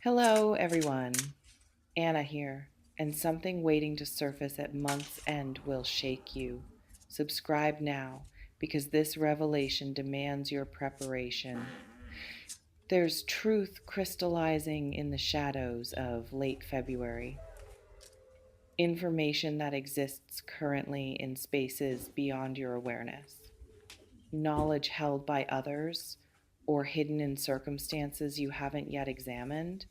Hello, everyone. Anna here, and something waiting to surface at month's end will shake you. Subscribe now, because this revelation demands your preparation. There's truth crystallizing in the shadows of late February, information that exists currently in spaces beyond your awareness, knowledge held by others or hidden in circumstances you haven't yet examined.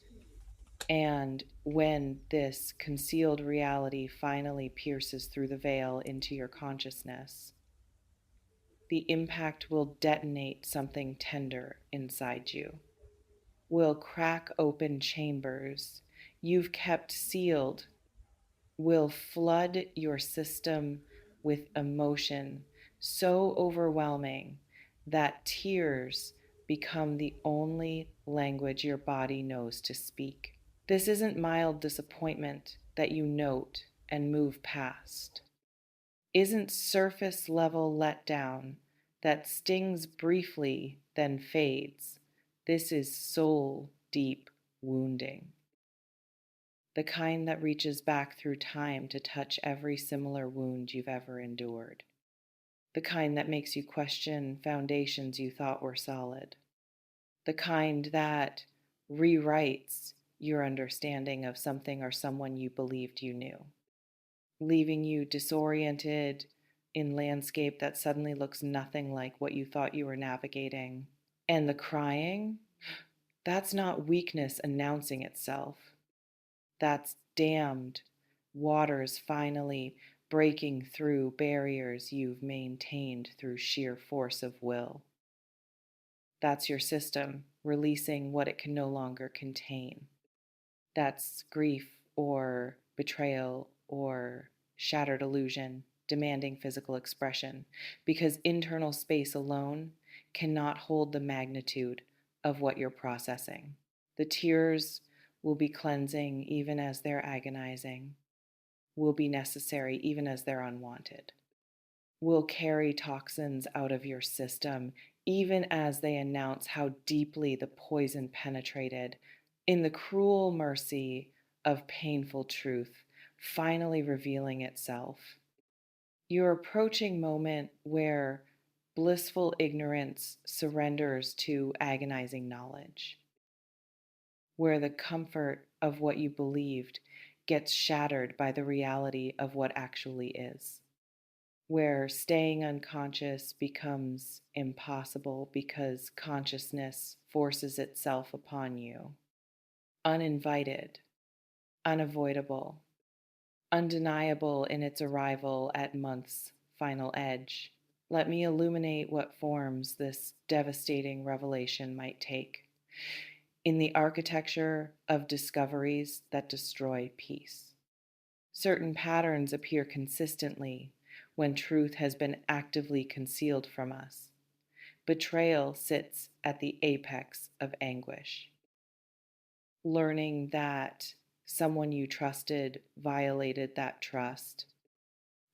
And when this concealed reality finally pierces through the veil into your consciousness, the impact will detonate something tender inside you, will crack open chambers you've kept sealed, will flood your system with emotion so overwhelming that tears become the only language your body knows to speak. This isn't mild disappointment that you note and move past. Isn't surface level letdown that stings briefly then fades. This is soul deep wounding. The kind that reaches back through time to touch every similar wound you've ever endured. The kind that makes you question foundations you thought were solid. The kind that rewrites your understanding of something or someone you believed you knew, leaving you disoriented in landscape that suddenly looks nothing like what you thought you were navigating. And the crying, that's not weakness announcing itself. That's damned waters finally breaking through barriers you've maintained through sheer force of will. That's your system releasing what it can no longer contain. That's grief or betrayal or shattered illusion demanding physical expression, because internal space alone cannot hold the magnitude of what you're processing. The tears will be cleansing even as they're agonizing, will be necessary even as they're unwanted, will carry toxins out of your system even as they announce how deeply the poison penetrated in the cruel mercy of painful truth finally revealing itself. You're approaching moment where blissful ignorance surrenders to agonizing knowledge, where the comfort of what you believed gets shattered by the reality of what actually is, where staying unconscious becomes impossible because consciousness forces itself upon you, uninvited, unavoidable, undeniable in its arrival at month's final edge. Let me illuminate what forms this devastating revelation might take in the architecture of discoveries that destroy peace. Certain patterns appear consistently when truth has been actively concealed from us. Betrayal sits at the apex of anguish. Learning that someone you trusted violated that trust.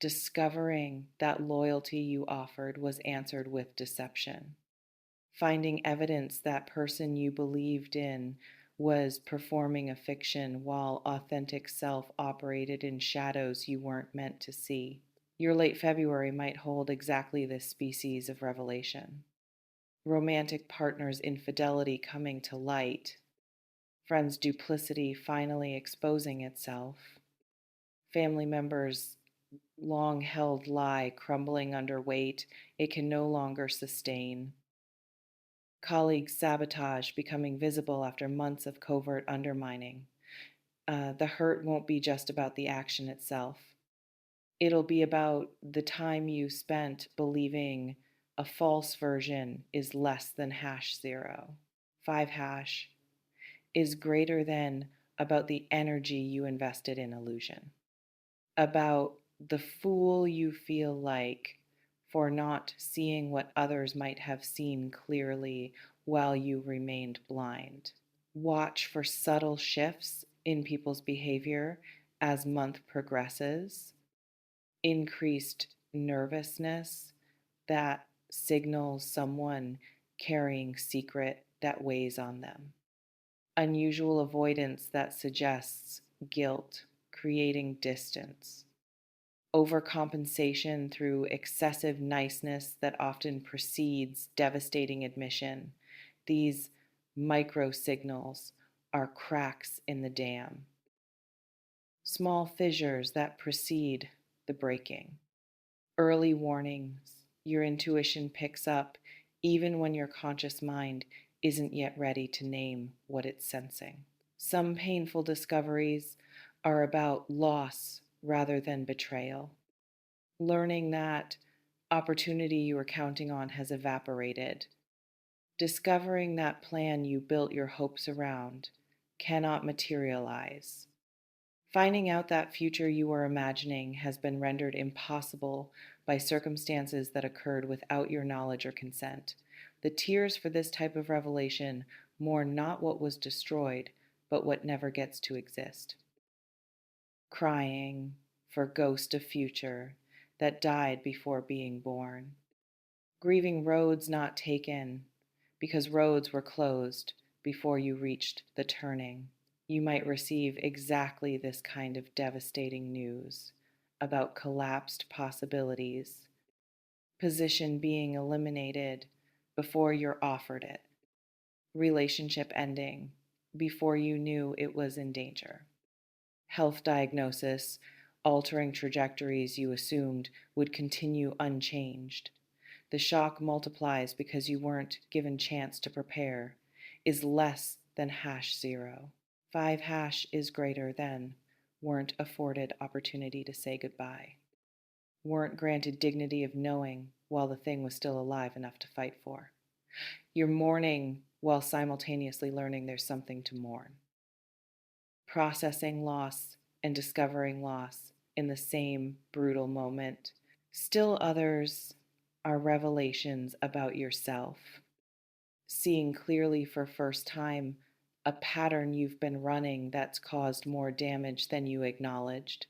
Discovering that loyalty you offered was answered with deception. Finding evidence that person you believed in was performing a fiction while authentic self operated in shadows you weren't meant to see. Your late February might hold exactly this species of revelation. Romantic partners' infidelity coming to light, friends' duplicity finally exposing itself, family members' long held lie crumbling under weight it can no longer sustain, colleagues' sabotage becoming visible after months of covert undermining. The hurt won't be just about the action itself. It'll be about the time you spent believing a false version is less than hash zero. 5 hash is greater than about the energy you invested in illusion, about the fool you feel like for not seeing what others might have seen clearly while you remained blind. Watch for subtle shifts in people's behavior as month progresses, increased nervousness that signals someone carrying secret that weighs on them. unusual avoidance that suggests guilt, creating distance, overcompensation through excessive niceness that often precedes devastating admission. These micro signals are cracks in the dam, small fissures that precede the breaking. Early warnings your intuition picks up even when your conscious mind isn't yet ready to name what it's sensing. Some painful discoveries are about loss rather than betrayal. Learning that opportunity you were counting on has evaporated. Discovering that plan you built your hopes around cannot materialize. Finding out that future you were imagining has been rendered impossible by circumstances that occurred without your knowledge or consent. The tears for this type of revelation mourn not what was destroyed, but what never gets to exist. Crying for ghost of future that died before being born. Grieving roads not taken because roads were closed before you reached the turning. You might receive exactly this kind of devastating news about collapsed possibilities, position being eliminated before you're offered it, relationship ending before you knew it was in danger, health diagnosis altering trajectories you assumed would continue unchanged. The shock multiplies because you weren't given chance to prepare, is less than #0. 5 is greater than weren't afforded opportunity to say goodbye, weren't granted dignity of knowing while the thing was still alive enough to fight for. You're mourning while simultaneously learning there's something to mourn. Processing loss and discovering loss in the same brutal moment. Still others are revelations about yourself, seeing clearly for first time a pattern you've been running that's caused more damage than you acknowledged,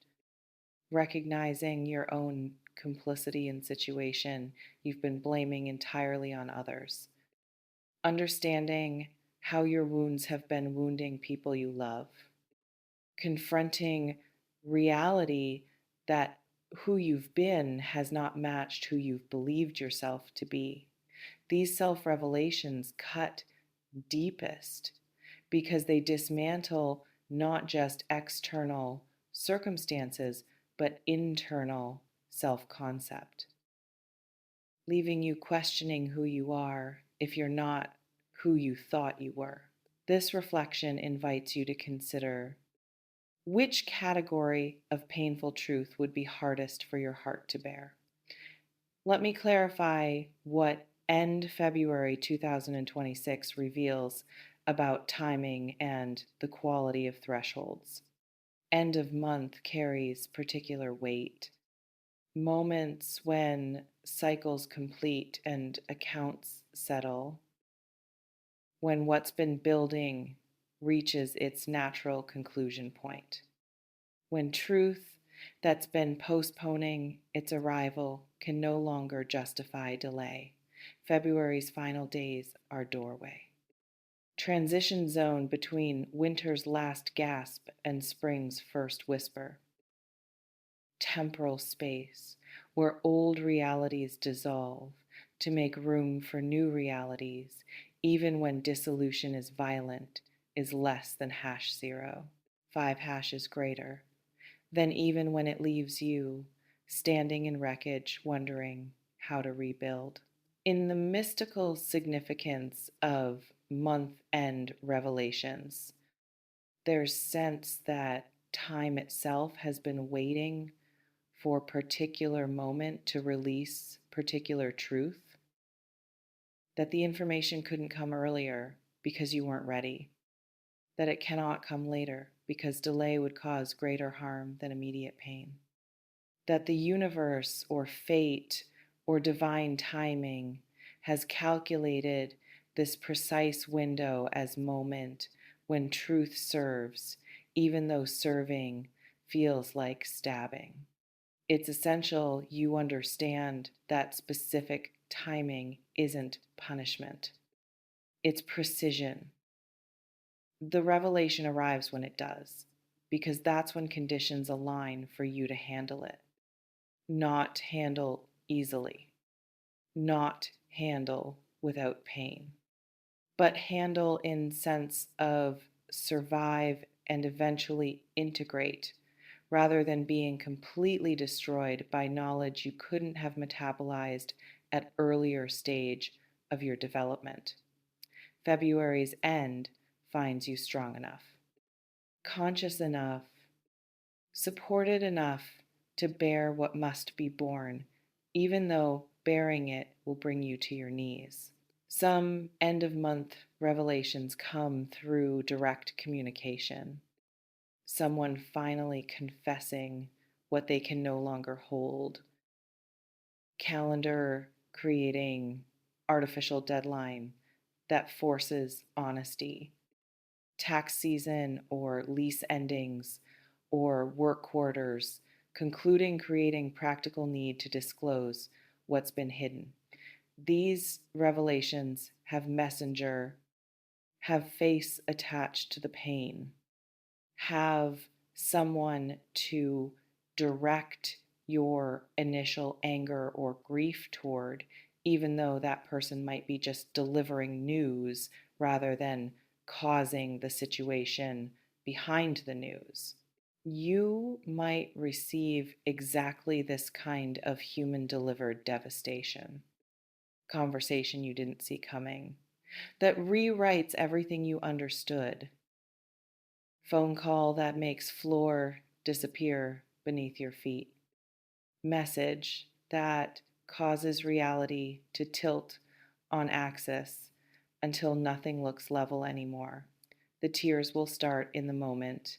recognizing your own complicity in situation you've been blaming entirely on others, understanding how your wounds have been wounding people you love, confronting reality that who you've been has not matched who you've believed yourself to be. These self revelations cut deepest because they dismantle not just external circumstances, but internal self concept, leaving you questioning who you are if you're not who you thought you were. This reflection invites you to consider which category of painful truth would be hardest for your heart to bear. Let me clarify what end February 2026 reveals about timing and the quality of thresholds. End of month carries particular weight. Moments when cycles complete and accounts settle, when what's been building reaches its natural conclusion point, when truth that's been postponing its arrival can no longer justify delay. February's final days are doorway. Transition zone between winter's last gasp and spring's first whisper. Temporal space where old realities dissolve to make room for new realities, even when dissolution is violent, is less than #0. 5 is greater than even when it leaves you standing in wreckage, wondering how to rebuild. In the mystical significance of month end revelations, there's sense that time itself has been waiting for a particular moment to release particular truth, that the information couldn't come earlier because you weren't ready, that it cannot come later because delay would cause greater harm than immediate pain, that the universe or fate or divine timing has calculated this precise window as moment when truth serves, even though serving feels like stabbing. It's essential you understand that specific timing isn't punishment. It's precision. The revelation arrives when it does, because that's when conditions align for you to handle it. Not handle easily, not handle without pain, but handle in sense of survive and eventually integrate rather than being completely destroyed by knowledge you couldn't have metabolized at earlier stage of your development. February's end finds you strong enough, conscious enough, supported enough to bear what must be borne, even though bearing it will bring you to your knees. Some end of month revelations come through direct communication, someone finally confessing what they can no longer hold, calendar creating artificial deadline that forces honesty, tax season or lease endings or work quarters, concluding creating practical need to disclose what's been hidden. These revelations have messenger, have face attached to the pain, have someone to direct your initial anger or grief toward, even though that person might be just delivering news rather than causing the situation behind the news. You might receive exactly this kind of human delivered devastation, conversation you didn't see coming, that rewrites everything you understood, phone call that makes floor disappear beneath your feet, message that causes reality to tilt on axis until nothing looks level anymore. The tears will start in the moment.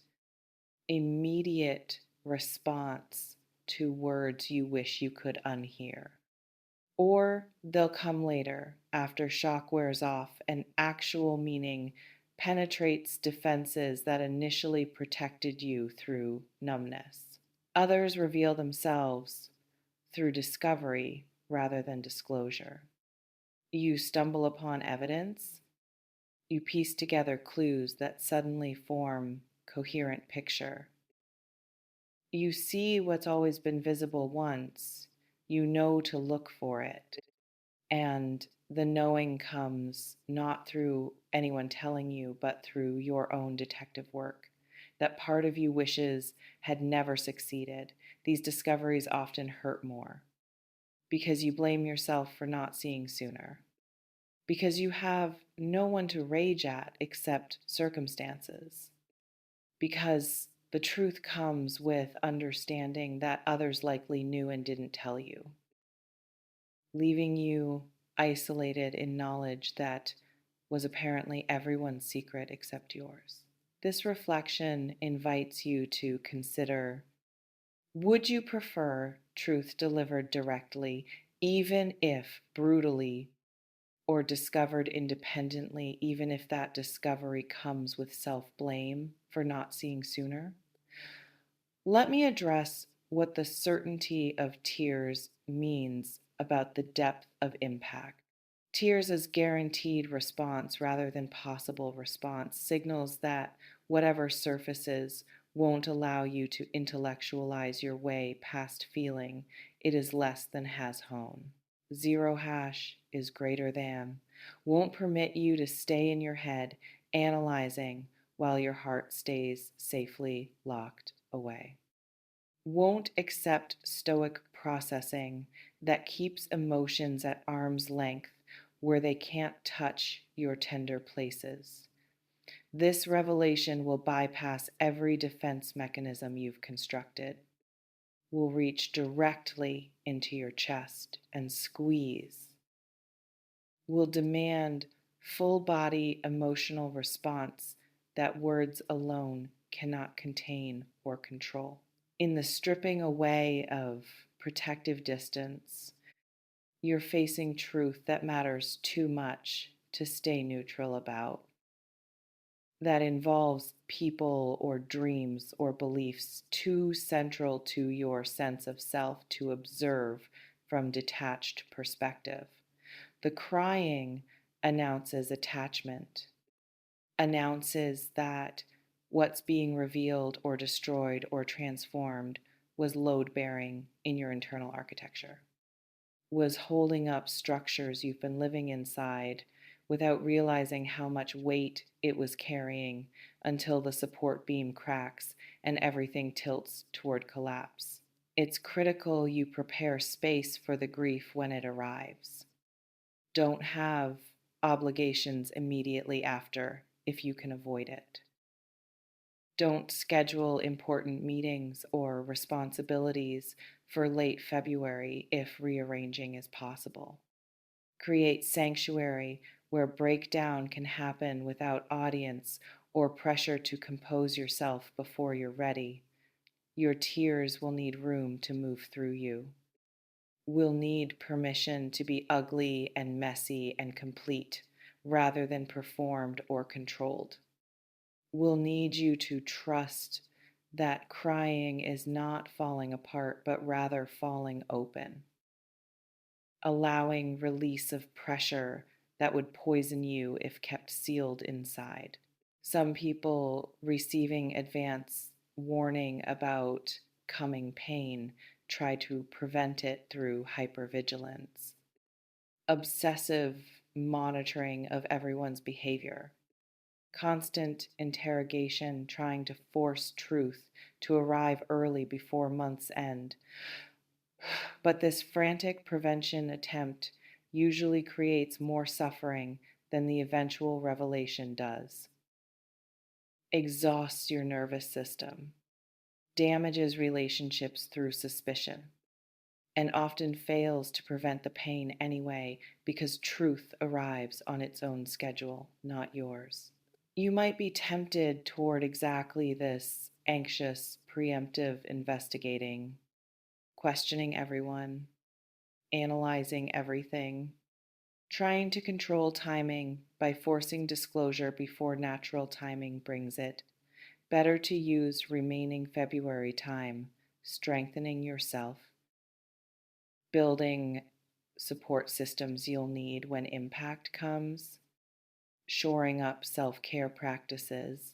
Immediate response to words you wish you could unhear. Or they'll come later, after shock wears off and actual meaning penetrates defenses that initially protected you through numbness. Others reveal themselves through discovery rather than disclosure. You stumble upon evidence, you piece together clues that suddenly form coherent picture. You see what's always been visible once, you know to look for it. And the knowing comes not through anyone telling you, but through your own detective work. That part of you wishes had never succeeded. These discoveries often hurt more because you blame yourself for not seeing sooner, because you have no one to rage at except circumstances, because the truth comes with understanding that others likely knew and didn't tell you, leaving you isolated in knowledge that was apparently everyone's secret except yours. This reflection invites you to consider, would you prefer truth delivered directly, even if brutally, or discovered independently, even if that discovery comes with self blame for not seeing sooner? Let me address what the certainty of tears means about the depth of impact. Tears as guaranteed response rather than possible response signals that whatever surfaces won't allow you to intellectualize your way past feeling it is less than has hone. Zero hash is greater than won't permit you to stay in your head analyzing while your heart stays safely locked away. Won't accept stoic processing that keeps emotions at arm's length where they can't touch your tender places. This revelation will bypass every defense mechanism you've constructed, will reach directly into your chest and squeeze, will demand full body emotional response that words alone cannot contain or control. In the stripping away of protective distance, you're facing truth that matters too much to stay neutral about, that involves people or dreams or beliefs too central to your sense of self to observe from detached perspective. The crying announces attachment. announces that what's being revealed or destroyed or transformed was load bearing in your internal architecture, was holding up structures you've been living inside without realizing how much weight it was carrying until the support beam cracks and everything tilts toward collapse. It's critical you prepare space for the grief when it arrives. Don't have obligations immediately after if you can avoid it. Don't schedule important meetings or responsibilities for late February if rearranging is possible. Create sanctuary where breakdown can happen without audience or pressure to compose yourself before you're ready. Your tears will need room to move through you. Will need permission to be ugly and messy and complete rather than performed or controlled. Will need you to trust that crying is not falling apart, but rather falling open, allowing release of pressure that would poison you if kept sealed inside. Some people receiving advance warning about coming pain try to prevent it through hypervigilance, obsessive monitoring of everyone's behavior, constant interrogation trying to force truth to arrive early before month's end. But this frantic prevention attempt usually creates more suffering than the eventual revelation does. Exhausts your nervous system, damages relationships through suspicion, and often fails to prevent the pain anyway because truth arrives on its own schedule, not yours. You might be tempted toward exactly this anxious, preemptive investigating, questioning everyone, analyzing everything, trying to control timing by forcing disclosure before natural timing brings it. Better to use remaining February time, strengthening yourself, building support systems you'll need when impact comes, shoring up self-care practices,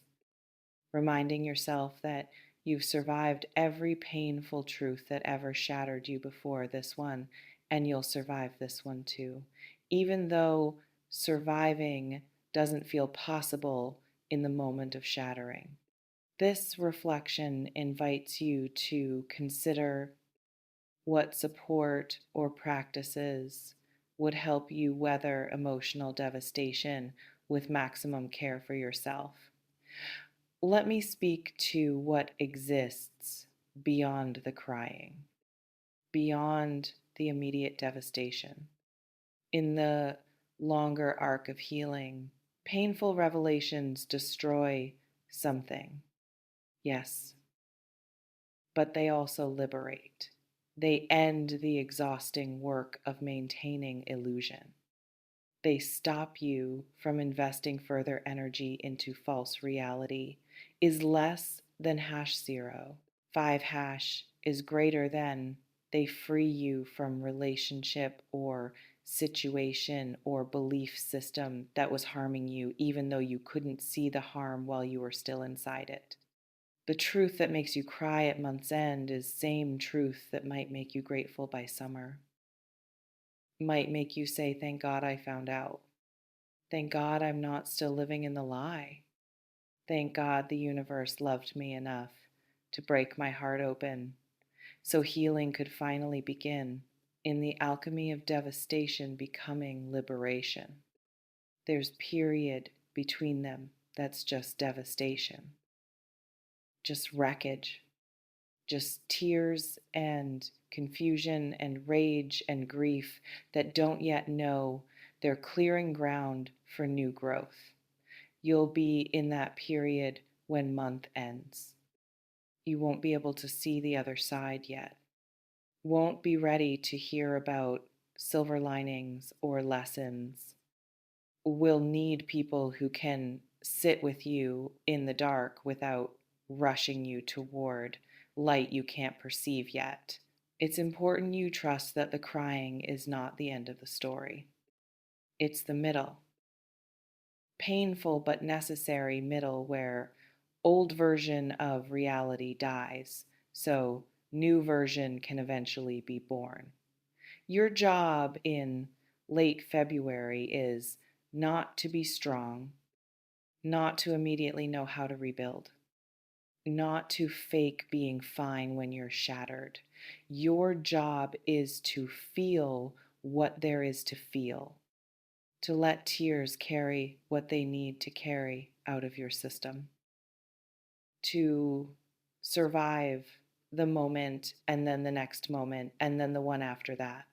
reminding yourself that you've survived every painful truth that ever shattered you before this one, and you'll survive this one too, even though surviving doesn't feel possible in the moment of shattering. This reflection invites you to consider what support or practices would help you weather emotional devastation with maximum care for yourself. Let me speak to what exists beyond the crying, beyond the immediate devastation. In the longer arc of healing, painful revelations destroy something, yes, but they also liberate. They end the exhausting work of maintaining illusion. They stop you from investing further energy into false reality is less than #0. 5# is greater than they free you from relationship or situation or belief system that was harming you, even though you couldn't see the harm while you were still inside it. The truth that makes you cry at month's end is same truth that might make you grateful by summer, might make you say, thank God I found out. Thank God I'm not still living in the lie. Thank God the universe loved me enough to break my heart open so healing could finally begin in the alchemy of devastation becoming liberation. There's period between them that's just devastation, just wreckage, just tears and confusion and rage and grief that don't yet know they're clearing ground for new growth. You'll be in that period when month ends. You won't be able to see the other side yet. Won't be ready to hear about silver linings or lessons. Will need people who can sit with you in the dark without rushing you toward light you can't perceive yet. It's important you trust that the crying is not the end of the story. It's the middle. painful but necessary middle where old version of reality dies, so new version can eventually be born. Your job in late February is not to be strong, not to immediately know how to rebuild, not to fake being fine when you're shattered. Your job is to feel what there is to feel, to let tears carry what they need to carry out of your system, to survive the moment and then the next moment and then the one after that,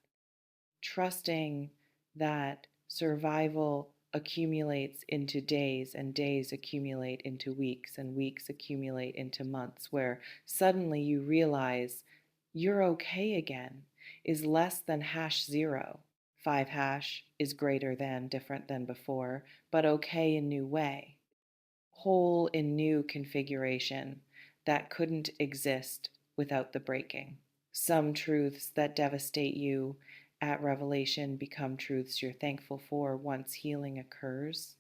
trusting that survival accumulates into days and days accumulate into weeks and weeks accumulate into months, where suddenly you realize you're okay again is less than hash zero. 5 hash is greater than, different than before, but okay in new way. Whole in new configuration that couldn't exist without the breaking. Some truths that devastate you at revelation become truths you're thankful for once healing occurs.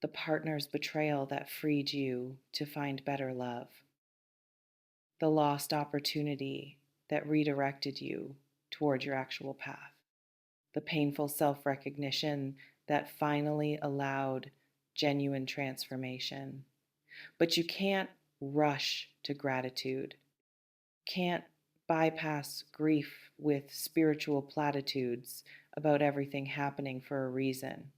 The partner's betrayal that freed you to find better love. The lost opportunity that redirected you toward your actual path. The painful self recognition that finally allowed genuine transformation. But you can't rush to gratitude, can't bypass grief with spiritual platitudes about everything happening for a reason.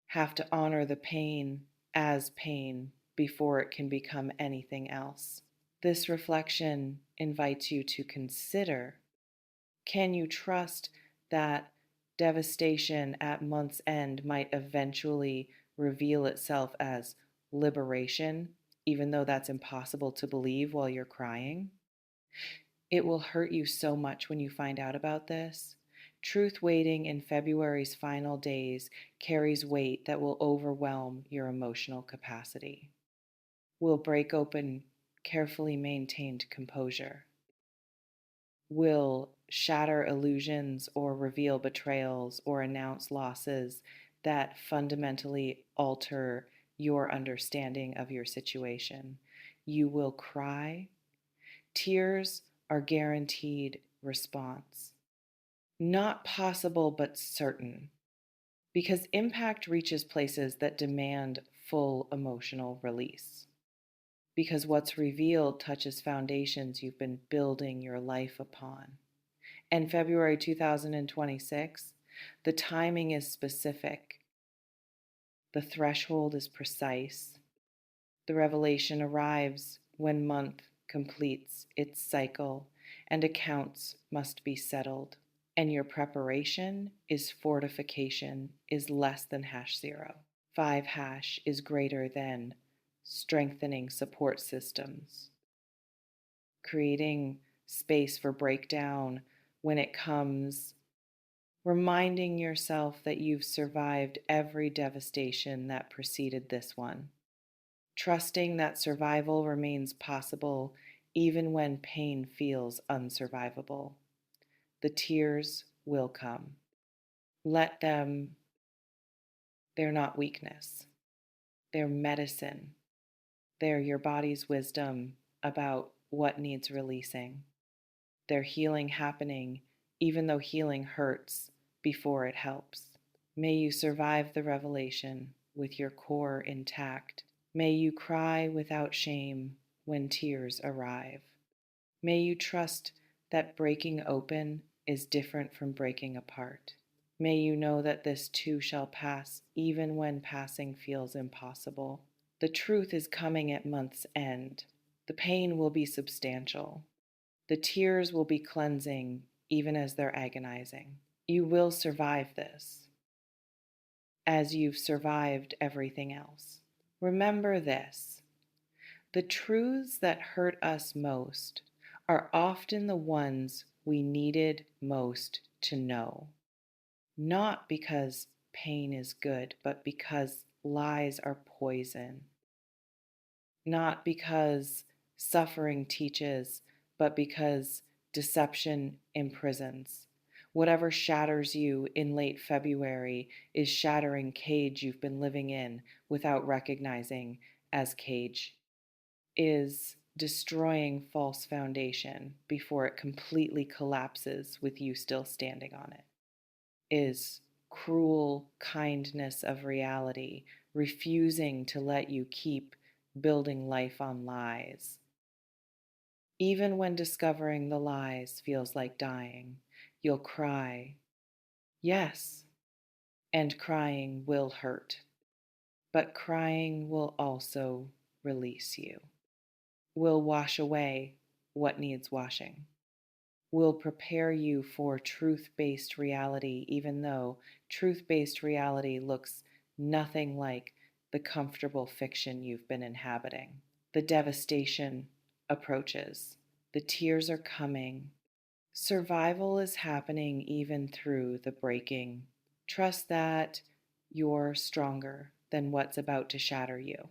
Have to honor the pain as pain before it can become anything else. This reflection invites you to consider, can you trust that devastation at month's end might eventually reveal itself as liberation, even though that's impossible to believe while you're crying? It will hurt you so much when you find out about this. Truth waiting in February's final days carries weight that will overwhelm your emotional capacity, will break open carefully maintained composure, will shatter illusions or reveal betrayals or announce losses that fundamentally alter your understanding of your situation. You will cry. Tears are guaranteed response. Not possible, but certain, because impact reaches places that demand full emotional release. Because what's revealed touches foundations you've been building your life upon. And February 2026, the timing is specific, the threshold is precise. The revelation arrives when month completes its cycle and accounts must be settled. And your preparation is fortification is less than hash zero. 5 hash is greater than strengthening support systems, creating space for breakdown when it comes, reminding yourself that you've survived every devastation that preceded this one, trusting that survival remains possible even when pain feels unsurvivable. The tears will come. Let them. They're not weakness. They're medicine. They're your body's wisdom about what needs releasing. They're healing happening, even though healing hurts before it helps. May you survive the revelation with your core intact. May you cry without shame when tears arrive. May you trust that breaking open is different from breaking apart. May you know that this too shall pass, even when passing feels impossible. The truth is coming at month's end. The pain will be substantial. The tears will be cleansing, even as they're agonizing. You will survive this, as you've survived everything else. Remember this: the truths that hurt us most are often the ones we needed most to know. Not because pain is good, but because lies are poison. Not because suffering teaches, but because deception imprisons. Whatever shatters you in late February is shattering cage you've been living in without recognizing as cage, is destroying false foundation before it completely collapses with you still standing on it, is cruel kindness of reality, refusing to let you keep building life on lies. Even when discovering the lies feels like dying, you'll cry, yes, and crying will hurt, but crying will also release you, will wash away what needs washing, will prepare you for truth based reality, even though truth based reality looks nothing like the comfortable fiction you've been inhabiting. The devastation approaches, the tears are coming. Survival is happening even through the breaking. Trust that you're stronger than what's about to shatter you.